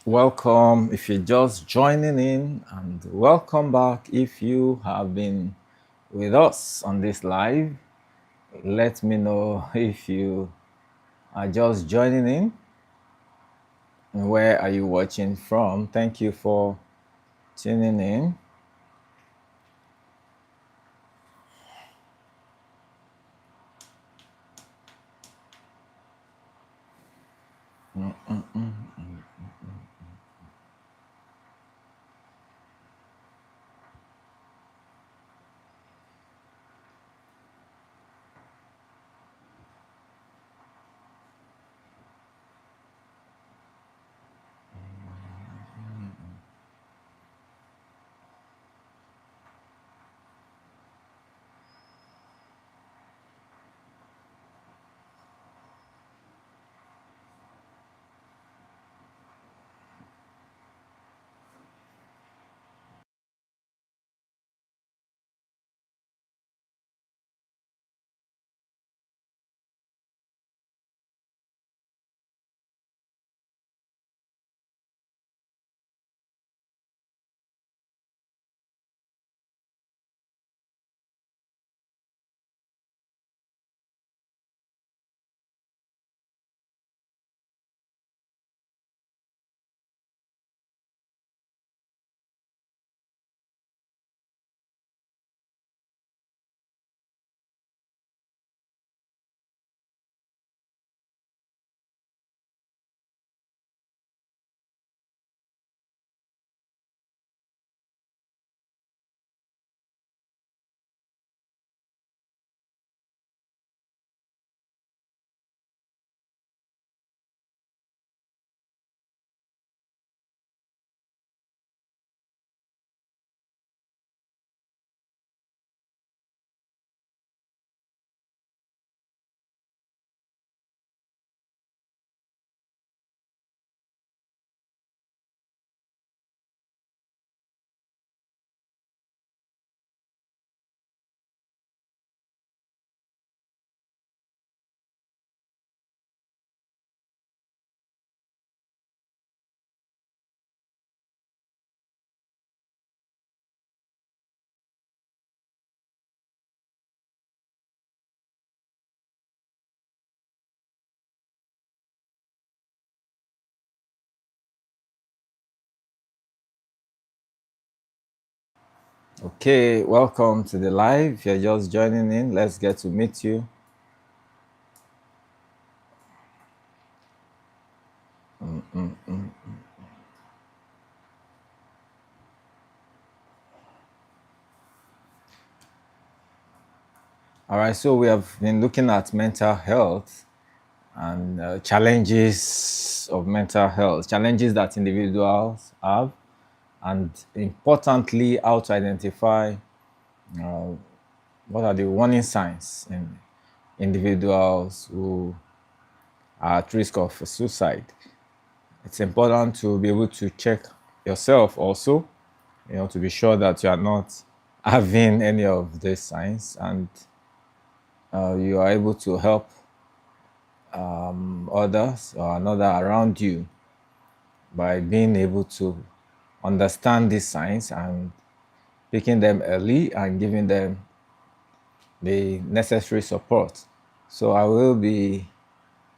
Welcome if you're just joining in, and welcome back if you have been with us on this live. Let me know if you are just joining in and where are you watching from. Thank you for tuning in. Okay, welcome to the live. If you're just joining in, let's get to meet you. All right, so we have been looking at mental health and challenges of mental health, challenges that individuals have, and importantly, how to identify what are the warning signs in individuals who are at risk of suicide. It's important to be able to check yourself also, to be sure that you are not having any of these signs, and you are able to help others or another around you by being able to understand these signs and picking them early and giving them the necessary support. So I will be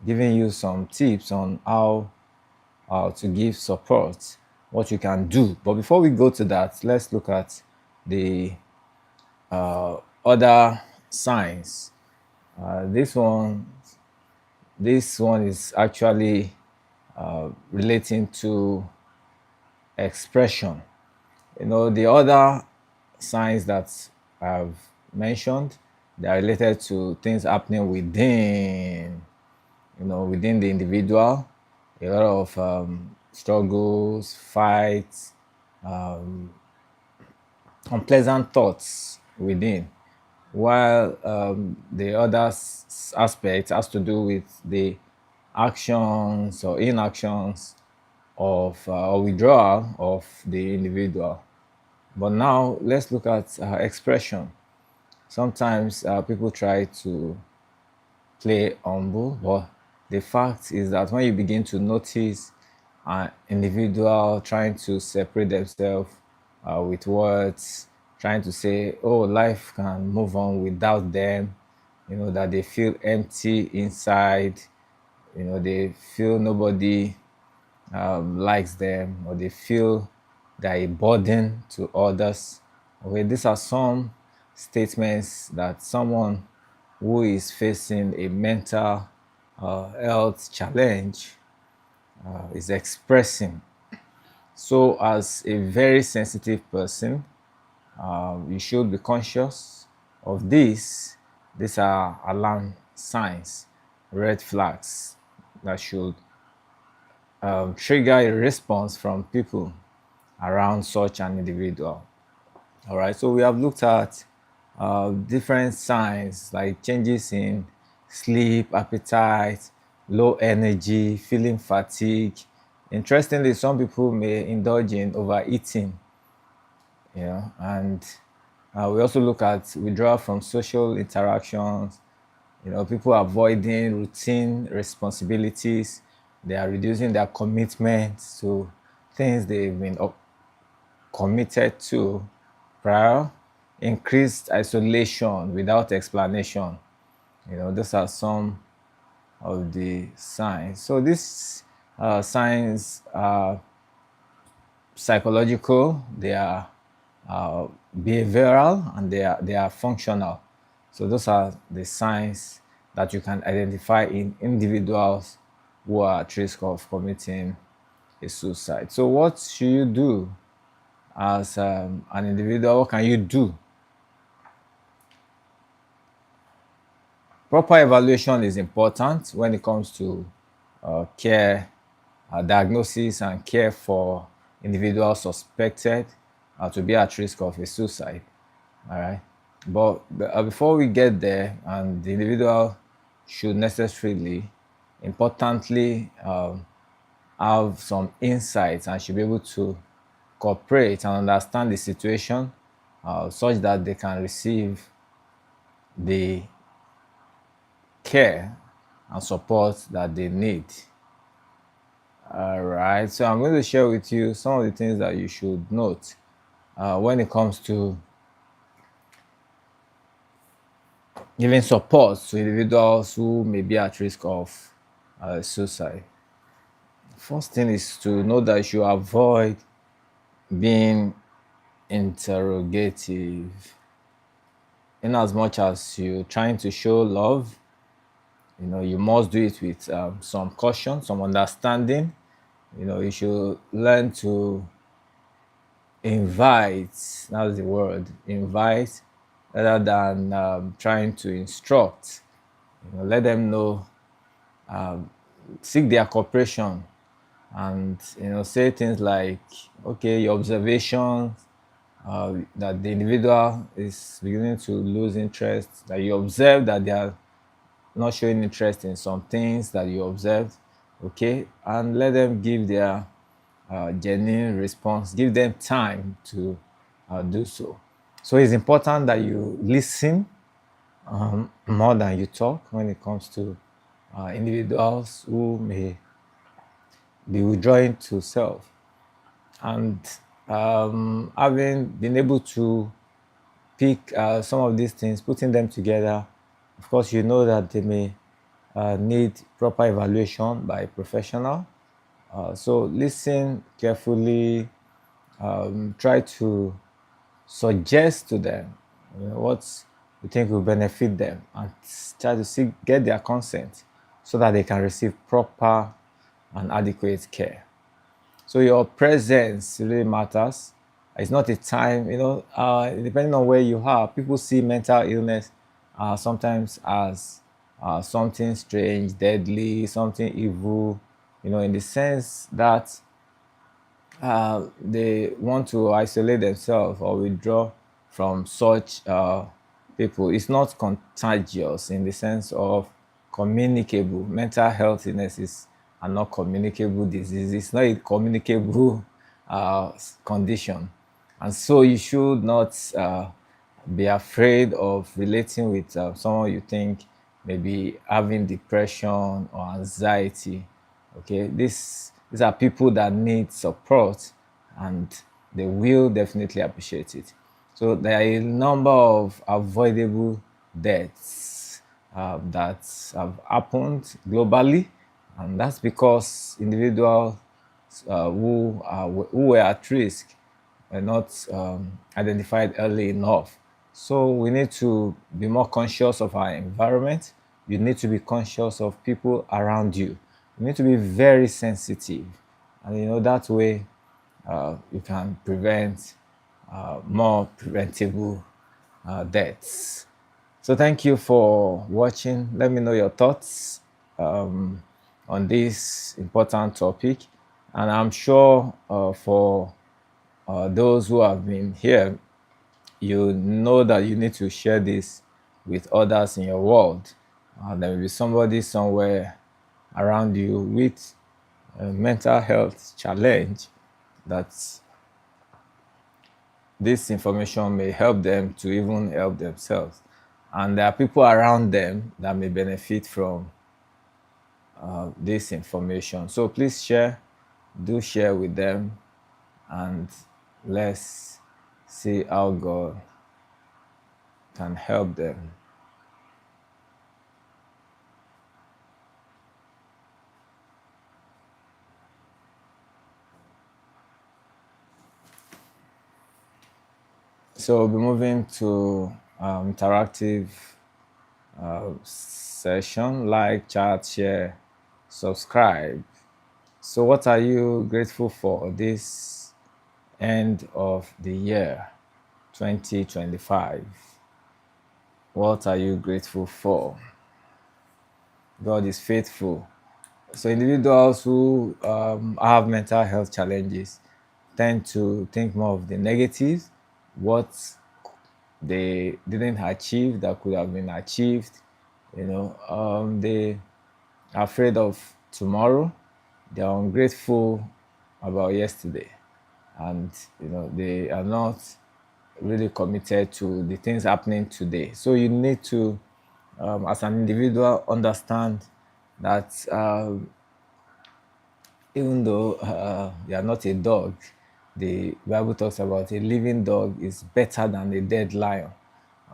giving you some tips on how to give support, what you can do. But before we go to that, let's look at the other signs. This one is actually relating to expression. The other signs that I've mentioned, they are related to things happening within the individual. A lot of struggles, fights, unpleasant thoughts within. While the other aspect has to do with the actions or inactions of or withdrawal of the individual. But now let's look at expression. Sometimes people try to play humble, but the fact is that when you begin to notice an individual trying to separate themselves with words, trying to say, oh, life can move on without them, that they feel empty inside, they feel nobody likes them, or they feel they're a burden to others. Okay, these are some statements that someone who is facing a mental health challenge is expressing. So, as a very sensitive person, you should be conscious of this. These are alarm signs, red flags that should trigger a response from people around such an individual. All right, so we have looked at different signs like changes in sleep, appetite, low energy, feeling fatigue. Interestingly, some people may indulge in overeating, and we also look at withdrawal from social interactions, people avoiding routine responsibilities. They are reducing their commitment to things they've been committed to prior, increased isolation without explanation. Those are some of the signs. So these signs are psychological, they are behavioral, and they are functional. So those are the signs that you can identify in individuals who are at risk of committing a suicide. So what should you do as an individual? What can you do? Proper evaluation is important when it comes to care, diagnosis, and care for individuals suspected to be at risk of a suicide. All right. But before we get there, and the individual should necessarily, importantly, have some insights and should be able to cooperate and understand the situation such that they can receive the care and support that they need. All right, so I'm going to share with you some of the things that you should note when it comes to giving support to individuals who may be at risk of suicide. First thing is to know that you avoid being interrogative. In as much as you're trying to show love, you must do it with some caution, some understanding. You should learn to invite. That's the word, invite, rather than trying to instruct. Let them know, seek their cooperation, and say things like, okay, your observations, that the individual is beginning to lose interest, that you observe that they are not showing interest in some things that you observed, okay, and let them give their genuine response. Give them time to do so. So it's important that you listen more than you talk when it comes to individuals who may be withdrawing to self. And having been able to pick some of these things, putting them together, of course, you know that they may need proper evaluation by a professional. So listen carefully, try to suggest to them what you think will benefit them, and try to get their consent so that they can receive proper and adequate care. So your presence really matters. It's not a time, depending on where you are, people see mental illness sometimes as something strange, deadly, something evil, in the sense that they want to isolate themselves or withdraw from such people. It's not contagious in the sense of communicable. Mental health illnesses are not communicable diseases. It's not a communicable condition. And so you should not be afraid of relating with someone you think may be having depression or anxiety. Okay, this these are people that need support, and they will definitely appreciate it. So there are a number of avoidable deaths that have happened globally, and that's because individuals who were at risk were not identified early enough. So we need to be more conscious of our environment. You need to be conscious of people around you. You need to be very sensitive, and that way you can prevent more preventable deaths. So thank you for watching. Let me know your thoughts on this important topic, and I'm sure for those who have been here, you know that you need to share this with others in your world. There will be somebody somewhere around you with a mental health challenge that this information may help them to even help themselves. And there are people around them that may benefit from this information. So please do share with them, and let's see how God can help them. So we'll be moving to interactive session. Like, chat, share, subscribe. So what are you grateful for this end of the year 2025? What are you grateful for? God is faithful. So individuals who have mental health challenges tend to think more of the negatives, what they didn't achieve that could have been achieved. They are afraid of tomorrow. They are ungrateful about yesterday, and they are not really committed to the things happening today. So you need to, as an individual, understand that even though you are not a dog, the Bible talks about a living dog is better than a dead lion.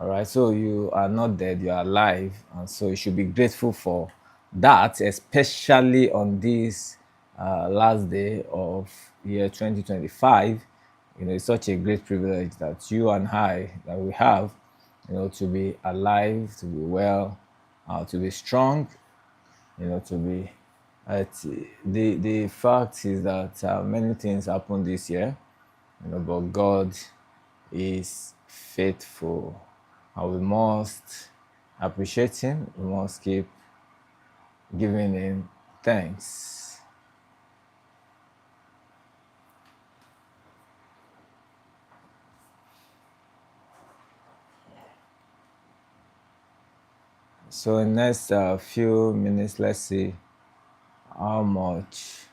All right, so you are not dead, you are alive, and so you should be grateful for that, especially on this last day of year 2025. It's such a great privilege that you and I that we have, to be alive, to be well, to be strong, to be the fact is that many things happened this year, but God is faithful, and we must appreciate Him. We must keep giving Him thanks. So in the next few minutes, let's see how much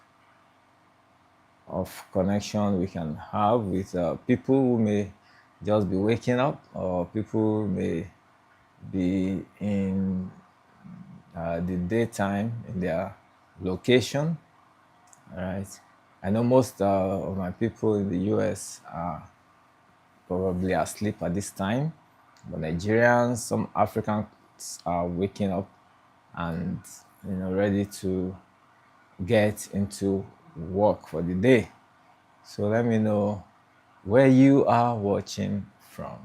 of connection we can have with people who may just be waking up, or people who may be in the daytime in their location. All right. I know most of my people in the US are probably asleep at this time, but Nigerians, some Africans are waking up and ready to get into work for the day. So let me know where you are watching from.